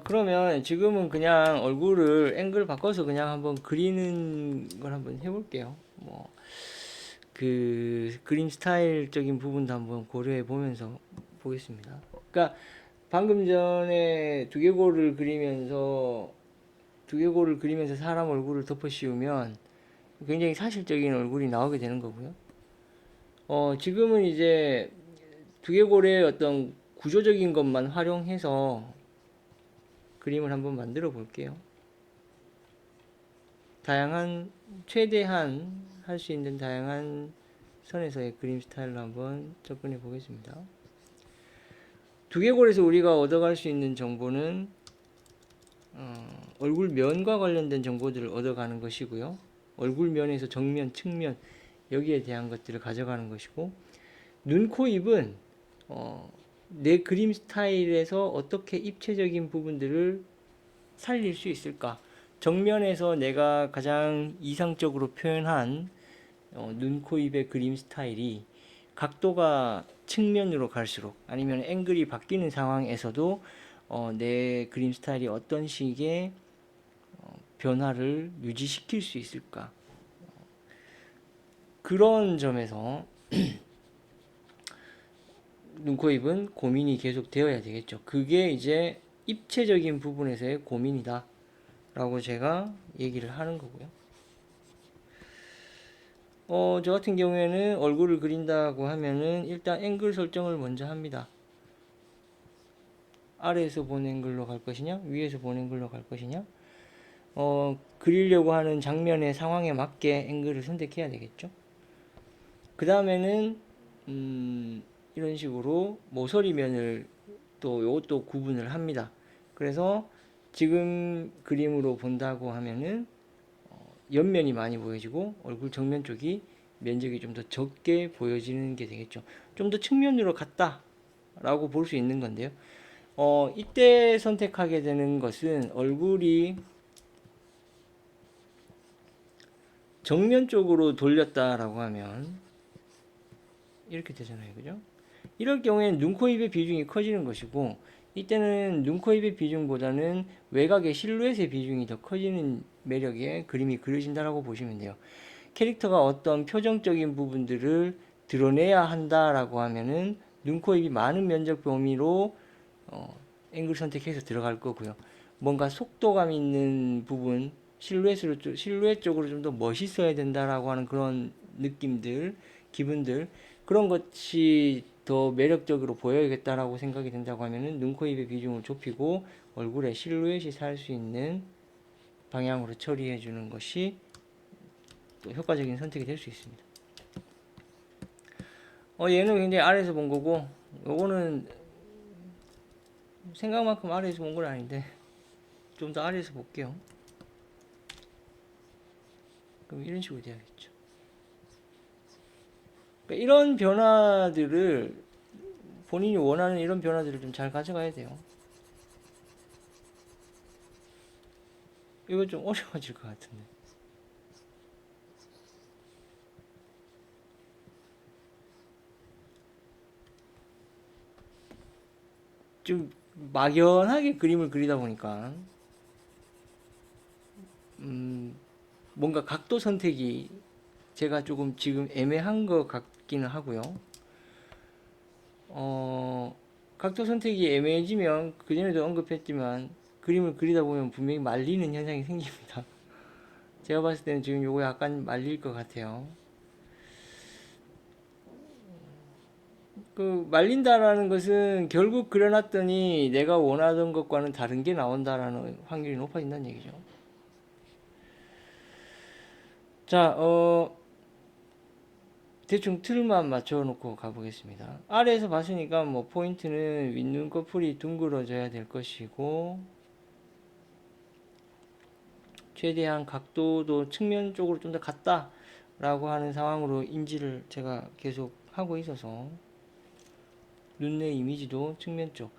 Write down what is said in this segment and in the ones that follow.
그러면 지금은 그냥 얼굴을 앵글 바꿔서 그냥 한번 그리는 걸 한번 해볼게요. 뭐, 그 그림 스타일적인 부분도 한번 고려해 보면서 보겠습니다. 그러니까 방금 전에 두개골을 그리면서 사람 얼굴을 덮어 씌우면 굉장히 사실적인 얼굴이 나오게 되는 거고요. 지금은 이제 두개골의 어떤 구조적인 것만 활용해서 그림을 한번 만들어 볼게요. 다양한, 최대한 할 수 있는 다양한 선에서의 그림 스타일로 한번 접근해 보겠습니다. 두개골에서 우리가 얻어갈 수 있는 정보는 얼굴 면과 관련된 정보들을 얻어가는 것이고요. 얼굴 면에서 정면, 측면 여기에 대한 것들을 가져가는 것이고, 눈, 코, 입은 내 그림 스타일에서 어떻게 입체적인 부분들을 살릴 수 있을까? 정면에서 내가 가장 이상적으로 표현한 눈, 코, 입의 그림 스타일이 각도가 측면으로 갈수록 아니면 앵글이 바뀌는 상황에서도 내 그림 스타일이 어떤 식의 변화를 유지시킬 수 있을까? 그런 점에서 눈, 코, 입은 고민이 계속 되어야 되겠죠. 그게 이제 입체적인 부분에서의 고민이다 라고 제가 얘기를 하는 거고요. 저 같은 경우에는 얼굴을 그린다고 하면은 일단 앵글 설정을 먼저 합니다. 아래에서 본 앵글로 갈 것이냐, 위에서 본 앵글로 갈 것이냐, 그리려고 하는 장면의 상황에 맞게 앵글을 선택해야 되겠죠. 그 다음에는, 이런 식으로 모서리면을 또 이것도 구분을 합니다. 그래서 지금 그림으로 본다고 하면은 옆면이 많이 보여지고 얼굴 정면 쪽이 면적이 좀 더 적게 보여지는 게 되겠죠. 좀 더 측면으로 갔다라고 볼 수 있는 건데요. 이때 선택하게 되는 것은 얼굴이 정면 쪽으로 돌렸다라고 하면 이렇게 되잖아요. 그죠? 이럴 경우에는 눈, 코, 입의 비중이 커지는 것이고 이때는 눈, 코, 입의 비중보다는 외곽의 실루엣의 비중이 더 커지는 매력의 그림이 그려진다라고 보시면 돼요. 캐릭터가 어떤 표정적인 부분들을 드러내야 한다라고 하면은 눈, 코, 입이 많은 면적 범위로 앵글 선택해서 들어갈 거고요. 뭔가 속도감 있는 부분, 실루엣 쪽으로 좀 더 멋있어야 된다라고 하는 그런 느낌들, 기분들, 그런 것이 더 매력적으로 보여야겠다라고 생각이 된다고 하면은 눈, 코, 입의 비중을 좁히고 얼굴에 실루엣이 살 수 있는 방향으로 처리해 주는 것이 또 효과적인 선택이 될 수 있습니다. 얘는 굉장히 아래에서 본 거고, 요거는 생각만큼 아래에서 본 건 아닌데, 좀 더 아래에서 볼게요. 그럼 이런 식으로 돼야겠죠. 그러니까 이런 변화들을, 본인이 원하는 이런 변화들을 좀 잘 가져가야 돼요. 이거 좀 어려워질 것 같은데. 좀 막연하게 그림을 그리다 보니까, 음, 뭔가 각도 선택이 제가 조금 지금 애매한 것 같기는 하고요. 어, 각도 선택이 애매해지면 그전에도 언급했지만 그림을 그리다 보면 분명히 말리는 현상이 생깁니다. 제가 봤을 때는 지금 요거 약간 말릴 것 같아요. 그 말린다라는 것은 결국 그려놨더니 내가 원하던 것과는 다른 게 나온다라는 확률이 높아진다는 얘기죠. 자, 대충 틀만 맞춰놓고 가보겠습니다. 아래에서 봤으니까 뭐 포인트는 윗눈꺼풀이 둥그러져야 될 것이고 최대한 각도도 측면 쪽으로 좀 더 갔다라고 하는 상황으로 인지를 제가 계속 하고 있어서 눈의 이미지도 측면 쪽.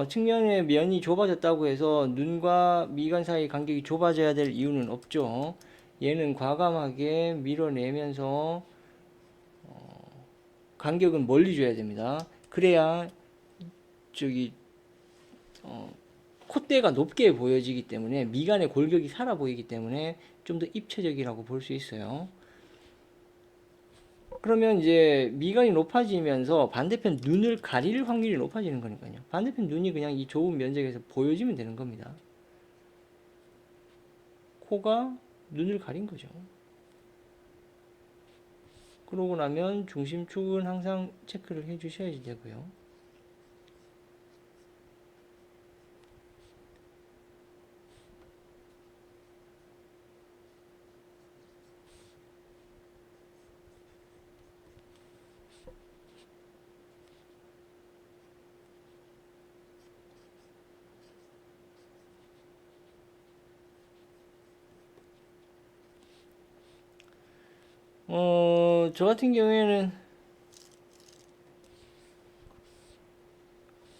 측면의 면이 좁아졌다고 해서 눈과 미간 사이 간격이 좁아져야 될 이유는 없죠. 얘는 과감하게 밀어내면서 간격은 멀리 줘야 됩니다. 그래야 저기 콧대가 높게 보여지기 때문에 미간의 골격이 살아 보이기 때문에 좀 더 입체적이라고 볼 수 있어요. 그러면 이제 미간이 높아지면서 반대편 눈을 가릴 확률이 높아지는 거니까요. 반대편 눈이 그냥 이 좁은 면적에서 보여지면 되는 겁니다. 코가 눈을 가린 거죠. 그러고 나면 중심축은 항상 체크를 해 주셔야 되고요. 저 같은 경우에는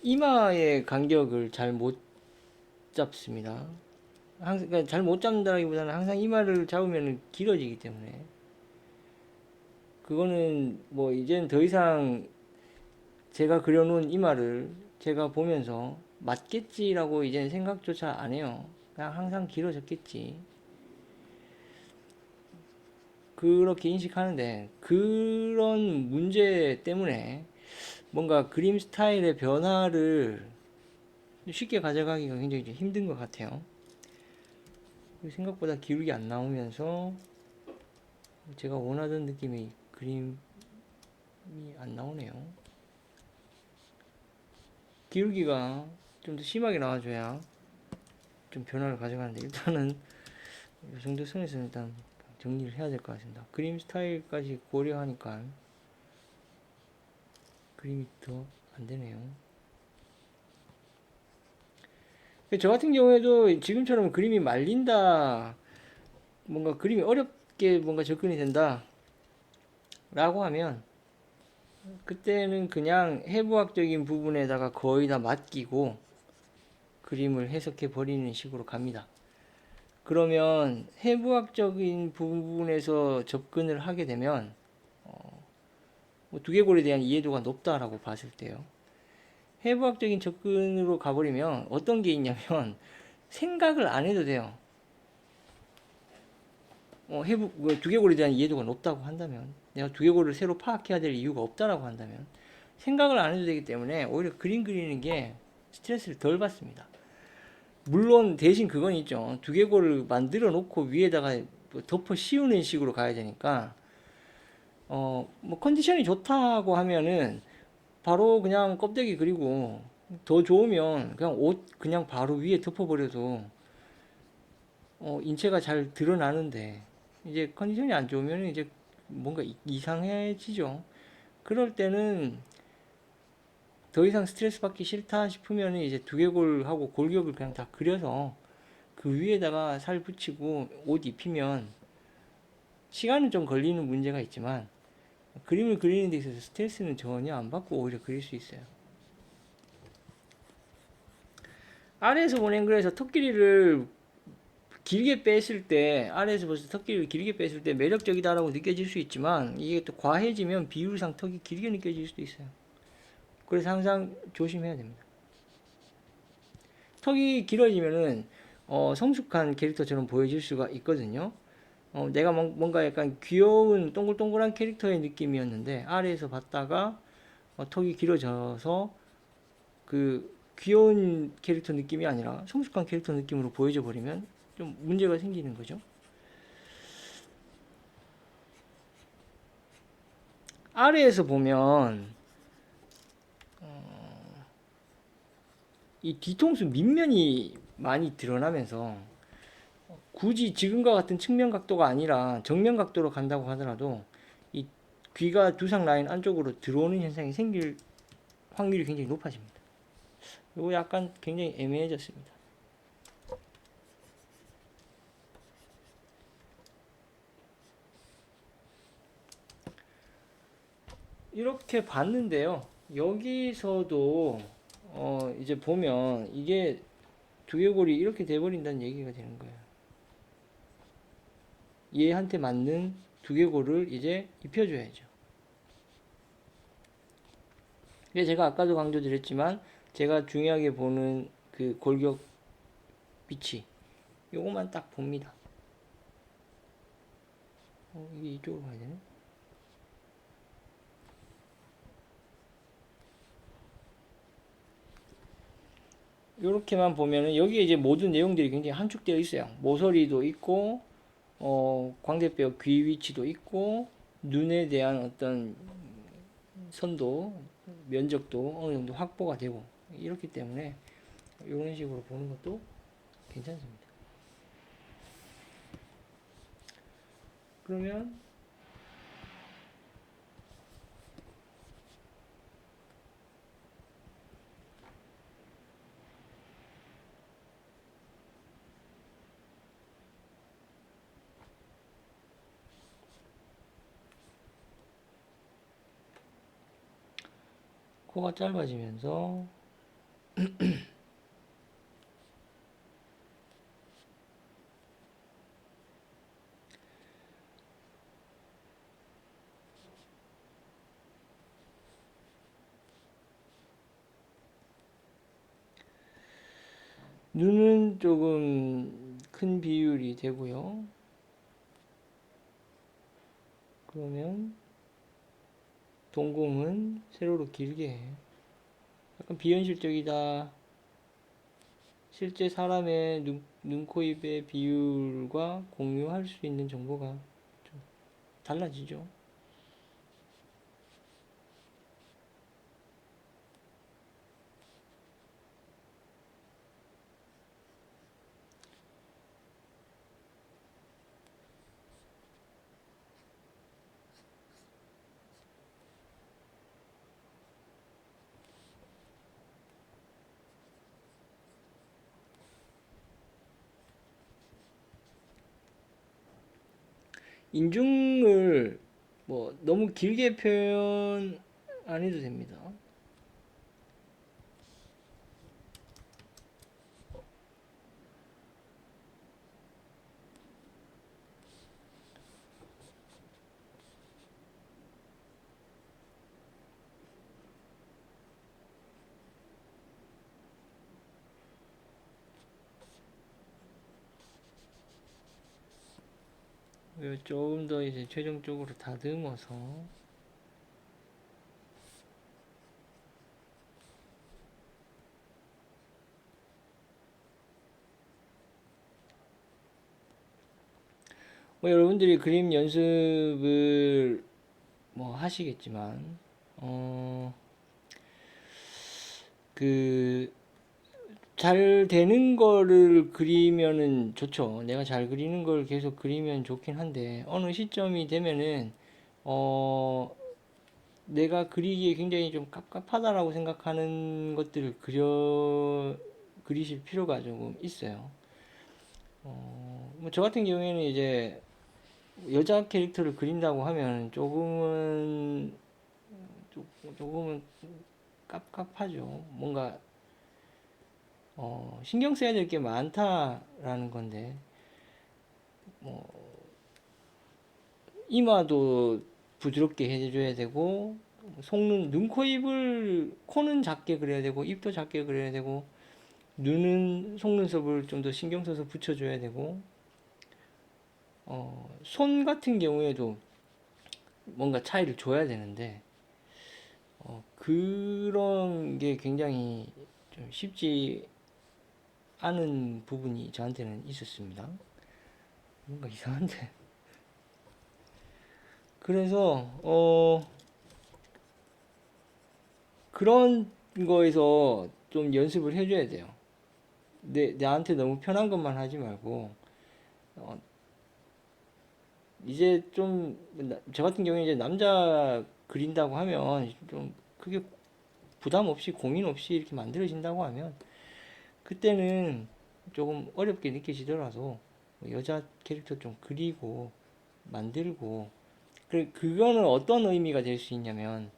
이마의 간격을 잘 못 잡습니다. 항상, 그러니까 잘 못 잡는다기보다는 항상 이마를 잡으면 길어지기 때문에. 그거는 뭐 이제는 더 이상 제가 그려놓은 이마를 제가 보면서 맞겠지라고 이제는 생각조차 안 해요. 그냥 항상 길어졌겠지. 그렇게 인식하는데 그런 문제 때문에 뭔가 그림 스타일의 변화를 쉽게 가져가기가 굉장히 힘든 것 같아요. 생각보다 기울기 안 나오면서 제가 원하던 느낌의 그림이 안 나오네요. 기울기가 좀 더 심하게 나와줘야 좀 변화를 가져가는데 일단은 이 정도 선에서는 일단 정리를 해야 될 것 같습니다. 그림 스타일까지 고려하니까 그림이 더 안 되네요. 저 같은 경우에도 지금처럼 그림이 말린다, 뭔가 그림이 어렵게 뭔가 접근이 된다 라고 하면 그때는 그냥 해부학적인 부분에다가 거의 다 맡기고 그림을 해석해 버리는 식으로 갑니다. 그러면 해부학적인 부분에서 접근을 하게 되면 뭐 두개골에 대한 이해도가 높다라고 봤을 때요. 해부학적인 접근으로 가버리면 어떤 게 있냐면 생각을 안 해도 돼요. 두개골에 대한 이해도가 높다고 한다면 내가 두개골을 새로 파악해야 될 이유가 없다라고 한다면 생각을 안 해도 되기 때문에 오히려 그림 그리는 게 스트레스를 덜 받습니다. 물론 대신 그건 있죠. 두개골을 만들어 놓고 위에다가 덮어 씌우는 식으로 가야 되니까 뭐 컨디션이 좋다고 하면은 바로 그냥 껍데기 그리고 더 좋으면 그냥 옷 그냥 바로 위에 덮어버려도 인체가 잘 드러나는데 이제 컨디션이 안 좋으면 이제 뭔가 이상해지죠. 그럴 때는 더 이상 스트레스 받기 싫다 싶으면 이제 두개골하고 골격을 그냥 다 그려서 그 위에다가 살 붙이고 옷 입히면 시간은 좀 걸리는 문제가 있지만 그림을 그리는 데 있어서 스트레스는 전혀 안 받고 오히려 그릴 수 있어요. 아래에서 보낸 글에서 턱길이를 길게 뺐을 때, 아래에서 벌써 턱길이를 길게 뺐을 때 매력적이다라고 느껴질 수 있지만 이게 또 과해지면 비율상 턱이 길게 느껴질 수도 있어요. 그래서 항상 조심해야 됩니다. 턱이 길어지면은 성숙한 캐릭터처럼 보여질 수가 있거든요. 내가 뭔가 약간 귀여운 동글동글한 캐릭터의 느낌이었는데 아래에서 봤다가 턱이 길어져서 그 귀여운 캐릭터 느낌이 아니라 성숙한 캐릭터 느낌으로 보여져 버리면 좀 문제가 생기는 거죠. 아래에서 보면 이 뒤통수 밑면이 많이 드러나면서 굳이 지금과 같은 측면 각도가 아니라 정면 각도로 간다고 하더라도 이 귀가 두상 라인 안쪽으로 들어오는 현상이 생길 확률이 굉장히 높아집니다. 이거 약간 굉장히 애매해졌습니다. 이렇게 봤는데요. 여기서도 이제 보면 이게 두개골이 이렇게 돼버린다는 얘기가 되는 거예요. 얘한테 맞는 두개골을 이제 입혀줘야죠. 제가 아까도 강조드렸지만 제가 중요하게 보는 그 골격 위치 요것만 딱 봅니다. 이게 이쪽으로 가야 되네. 요렇게만 보면은 여기에 이제 모든 내용들이 굉장히 함축되어 있어요. 모서리도 있고 광대뼈 귀 위치도 있고 눈에 대한 어떤 선도 면적도 어느 정도 확보가 되고 이렇기 때문에 이런 식으로 보는 것도 괜찮습니다. 그러면 코가 짧아지면서 눈은 조금 큰 비율이 되고요. 그러면 동공은 세로로 길게 해. 약간 비현실적이다. 실제 사람의 눈, 코, 입의 비율과 공유할 수 있는 정보가 좀 달라지죠. 인중을 뭐 너무 길게 표현 안 해도 됩니다. 조금 더 이제 최종적으로 다듬어서 뭐 여러분들이 그림 연습을 뭐 하시겠지만 그 잘 되는 거를 그리면은 좋죠. 내가 잘 그리는 걸 계속 그리면 좋긴 한데 어느 시점이 되면은 어 내가 그리기에 굉장히 좀 깝깝하다라고 생각하는 것들을 그리실 필요가 조금 있어요. 뭐저 같은 경우에는 이제 여자 캐릭터를 그린다고 하면 조금은 깝깝하죠. 뭔가 신경 써야 될 게 많다라는 건데 뭐 이마도 부드럽게 해줘야 되고 속눈, 눈, 코, 입을 코는 작게 그려야 되고 입도 작게 그려야 되고 눈은 속눈썹을 좀 더 신경 써서 붙여줘야 되고 손 같은 경우에도 뭔가 차이를 줘야 되는데 그런 게 굉장히 좀 쉽지 않은 부분이 저한테는 있었습니다. 뭔가 이상한데. 그래서 그런 거에서 좀 연습을 해줘야 돼요. 나한테 너무 편한 것만 하지 말고 어, 이제 좀 저 같은 경우에 이제 남자 그린다고 하면 좀 그게 부담 없이 고민 없이 이렇게 만들어진다고 하면 그때는 조금 어렵게 느껴지더라도 여자 캐릭터 좀 그리고 만들고 그거는 어떤 의미가 될 수 있냐면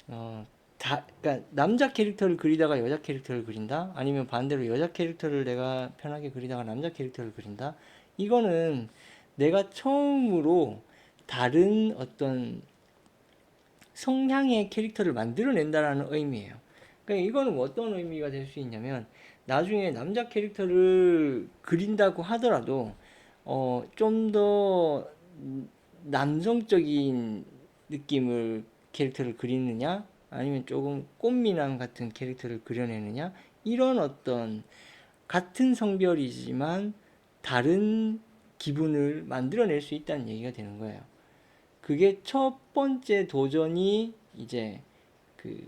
그러니까 남자 캐릭터를 그리다가 여자 캐릭터를 그린다 아니면 반대로 여자 캐릭터를 내가 편하게 그리다가 남자 캐릭터를 그린다 이거는 내가 처음으로 다른 어떤 성향의 캐릭터를 만들어낸다라는 의미예요. 그러니까 이거는 어떤 의미가 될 수 있냐면 나중에 남자 캐릭터를 그린다고 하더라도 좀 더 남성적인 느낌을 캐릭터를 그리느냐 아니면 조금 꽃미남 같은 캐릭터를 그려내느냐 이런 어떤 같은 성별이지만 다른 기분을 만들어낼 수 있다는 얘기가 되는 거예요. 그게 첫 번째 도전이 이제 그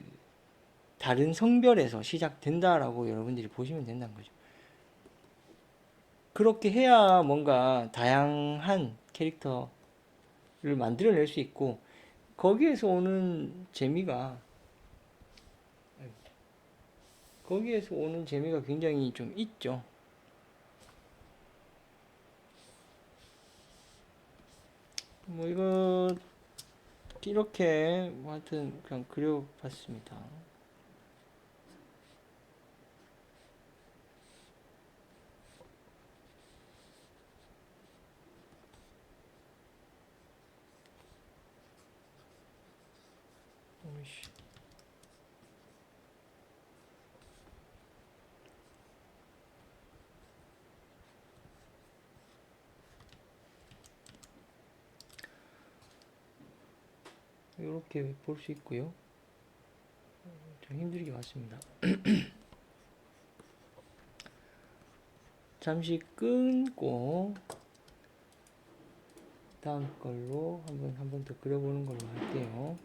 다른 성별에서 시작된다라고 여러분들이 보시면 된다는 거죠. 그렇게 해야 뭔가 다양한 캐릭터를 만들어낼 수 있고 거기에서 오는 재미가 굉장히 좀 있죠. 뭐 이거 이렇게 뭐 하여튼 그냥 그려봤습니다. 이렇게 볼 수 있고요. 좀 힘들게 봤습니다. 잠시 끊고 다음 걸로 한 번 더 그려보는 걸로 할게요.